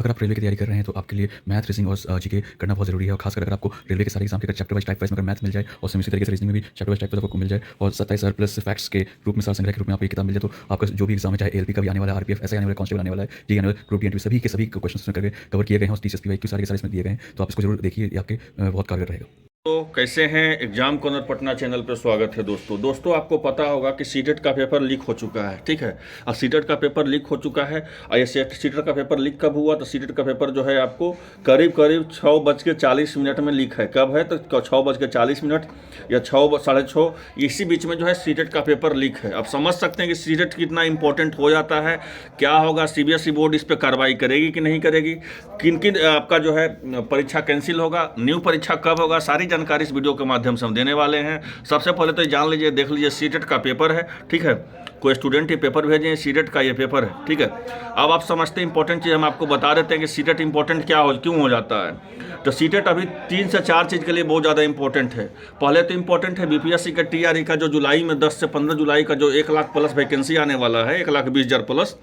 अगर आप रेलवे की तैयारी कर रहे हैं तो आपके लिए मैथ, रीजनिंग और जीके करना बहुत जरूरी है। और खासकर अगर आपको रेलवे के सारे एग्जाम के चैप्टर वाइज टाइप वाइज में अगर मैथ मिल जाए और सेम इसी तरीके से रीजनिंग में भी चैप्टर वाइज टाइप वाइज आपको मिल जाए और 27 प्लस फैक्ट्स के रूप में, सार संग्रह के रूप में आपको ये किताब मिल जाए, तो आपका जो भी एग्जाम है, चाहे एलपी का भी आने वाला है, आरपीएफ ऐसा आने वाला है, कांस्टेबल आने वाला है, जी आने वाला, ग्रुप डी एनटीपी, सभी के सभी क्वेश्चन करके कवर किए गए हैं और टीसीएस पीवाईक्यू सारे के सारे इसमें दिए गए हैं। तो आप इसको जरूर देखिए, ये आपके बहुत कारगर रहेगा। तो कैसे हैं, एग्जाम कॉर्नर पटना चैनल पर स्वागत है दोस्तों आपको पता होगा कि सीटेट का पेपर लीक हो चुका है, ठीक है। अब सीटेट का पेपर लीक हो चुका है और ये सीटेट का पेपर लीक कब हुआ, तो सीटेट का पेपर जो है आपको करीब 6:40 में लीक है। कब है, तो 6:40 या 6:30 इसी बीच में जो है सीटेट का पेपर लीक है। अब समझ सकते हैं कि सीटेट कितना इंपॉर्टेंट हो जाता है, क्या होगा, सीबीएसई बोर्ड इस पर कार्रवाई करेगी कि नहीं करेगी, किन किन आपका जो है परीक्षा कैंसिल होगा, न्यू परीक्षा कब होगा, सारी जानकारी इस वीडियो के माध्यम से हम देने वाले हैं। सबसे पहले तो जान लीजिए, देख लीजिए, सीटेट का पेपर है, ठीक है। कोई स्टूडेंट ही पेपर भेजे, सीटेट का ये पेपर है, ठीक है। अब आप समझते हैं इंपॉर्टेंट चीज़ हम आपको बता देते हैं कि सीटेट इंपॉर्टेंट क्यों हो जाता है। तो सीटेट अभी 3 से 4 चीज़ के लिए बहुत ज़्यादा इंपॉर्टेंट है। पहले तो इंपॉर्टेंट है बीपीएससी का टीआरई का, जो जुलाई में 10 से 15 जुलाई का जो 1 लाख प्लस वैकेंसी आने वाला है, 1,20,000 प्लस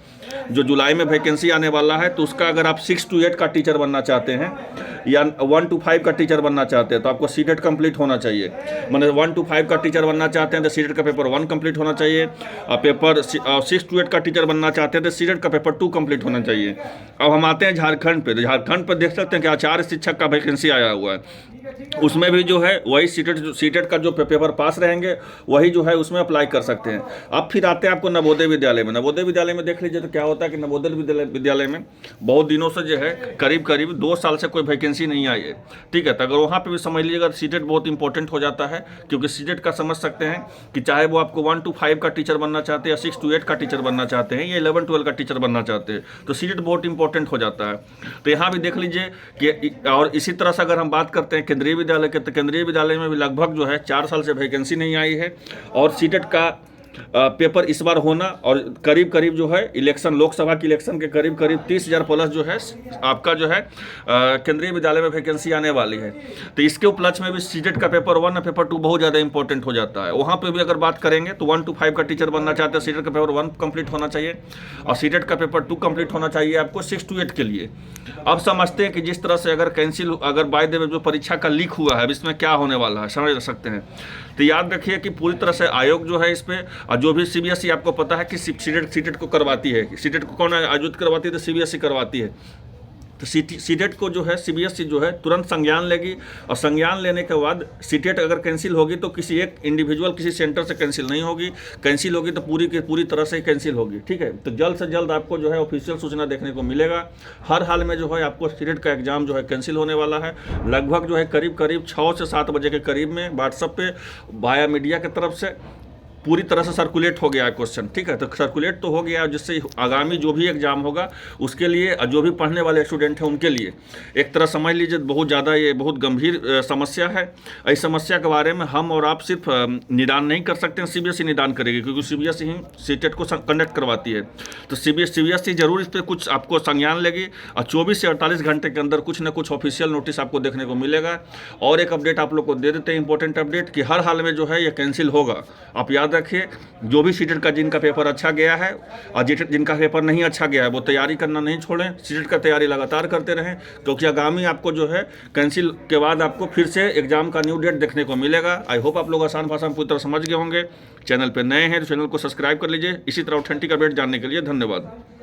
जो जुलाई में वैकेंसी आने वाला है, तो उसका अगर आप 6 to 8 का टीचर बनना चाहते हैं या 1 to 5 का टीचर बनना चाहते हैं, तो आपको सीटेट कंप्लीट होना चाहिए। मतलब 1 to 5 का टीचर बनना चाहते हैं तो सीटेट का पेपर 1 कंप्लीट होना चाहिए, और पेपर 6 to 8 का टीचर बनना चाहते हैं तो सीटेट का पेपर 2 कंप्लीट होना चाहिए। अब हम आते हैं झारखंड पे, तो झारखंड पर देख सकते हैं कि आचार्य शिक्षक का वैकेंसी आया हुआ है। उसमें भी जो है वही सीटेट का जो पेपर पास रहेंगे वही जो है उसमें अप्लाई कर सकते हैं। अब फिर आते हैं आपको नवोदय विद्यालय में। नवोदय विद्यालय में देख लीजिए तो क्या होता है कि नवोदय विद्यालय में बहुत दिनों से जो है करीब 2 साल से कोई वैकेंसी नहीं आई है, ठीक है। तो अगर वहाँ पे भी समझ लीजिएगा तो सीटेट बहुत इंपॉर्टेंट हो जाता है, क्योंकि सीटेट का समझ सकते हैं कि चाहे वो आपको 1 to 5 का टीचर बनना चाहते हैं या 6 to 8 का टीचर बनना चाहते हैं या 11-12 का टीचर बनना चाहते हैं, तो सीटेट बहुत इंपॉर्टेंट हो जाता है। तो यहाँ भी देख लीजिए कि, और इसी तरह से अगर हम बात करते हैं केंद्रीय विद्यालय के, तो केंद्रीय विद्यालय में भी लगभग जो है 4 साल से वैकेंसी नहीं आई है। और सीटेट का पेपर इस बार होना और करीब जो है इलेक्शन, लोकसभा की इलेक्शन के करीब 30,000 प्लस जो है आपका जो है केंद्रीय विद्यालय में वैकेंसी आने वाली है। तो इसके उपलक्ष्य में भी सीटेट का पेपर 1 और पेपर 2 बहुत ज़्यादा इंपॉर्टेंट हो जाता है। वहाँ पे भी अगर बात करेंगे तो 1 to 5 का टीचर बनना चाहते हैं, सीटेट का पेपर 1 कंप्लीट होना चाहिए और सीटेट का पेपर 2 कंप्लीट होना चाहिए आपको 6 to 8 के लिए। अब समझते हैं कि जिस तरह से अगर बाय द वे जो परीक्षा का लीक हुआ है, अब इसमें क्या होने वाला है समझ सकते हैं। तो याद रखिए कि पूरी तरह से आयोग जो है इस पर, और जो भी सीबीएसई आपको पता है कि सीटेट को करवाती है, सीटेट को कौन आयोजित करवाती है, तो सीबीएसई करवाती है। तो सीटेट को जो है सीबीएसई जो है तुरंत संज्ञान लेगी, और संज्ञान लेने के बाद सीटेट अगर कैंसिल होगी तो किसी एक इंडिविजुअल किसी सेंटर से कैंसिल नहीं होगी, कैंसिल होगी तो पूरी की पूरी तरह से कैंसिल होगी, ठीक है। तो जल्द से जल्द आपको जो है ऑफिशियल सूचना देखने को मिलेगा। हर हाल में जो है आपको सीटेट का एग्जाम जो है कैंसिल होने वाला है। लगभग जो है करीब 6 से 7 बजे के करीब में व्हाट्सएप पे वाया मीडिया की तरफ से पूरी तरह से सर्कुलेट हो गया है क्वेश्चन, ठीक है। तो सर्कुलेट तो हो गया, जिससे आगामी जो भी एग्जाम होगा उसके लिए, जो भी पढ़ने वाले स्टूडेंट हैं उनके लिए एक तरह समझ लीजिए बहुत ज़्यादा ये बहुत गंभीर समस्या है। इस समस्या के बारे में हम और आप सिर्फ निदान नहीं कर सकते हैं, सीबीएसई निदान करेगी, क्योंकि सीबीएसई ही सीटेट को कंडक्ट करवाती है। तो सीबीएसई जरूर इस पर कुछ आपको संज्ञान लेगी और 24 से 48 घंटे के अंदर कुछ ना कुछ ऑफिशियल नोटिस आपको देखने को मिलेगा। और एक अपडेट आप लोग को दे देते हैं, इंपॉर्टेंट अपडेट, कि हर हाल में जो है ये कैंसिल होगा। आप याद रखिए, जो भी सीटेट का जिनका पेपर अच्छा गया है और जिनका पेपर नहीं अच्छा गया है वो तैयारी करना नहीं छोड़ें, सीटेट का तैयारी लगातार करते रहें, क्योंकि आगामी आपको जो है कैंसिल के बाद आपको फिर से एग्जाम का न्यू डेट देखने को मिलेगा। आई होप आप लोग आसान भाषा में पूरी तरह समझ गए होंगे। चैनल पर नए हैं तो चैनल को सब्सक्राइब कर लीजिए। इसी तरह ऑथेंटिक अपडेट जानने के लिए धन्यवाद।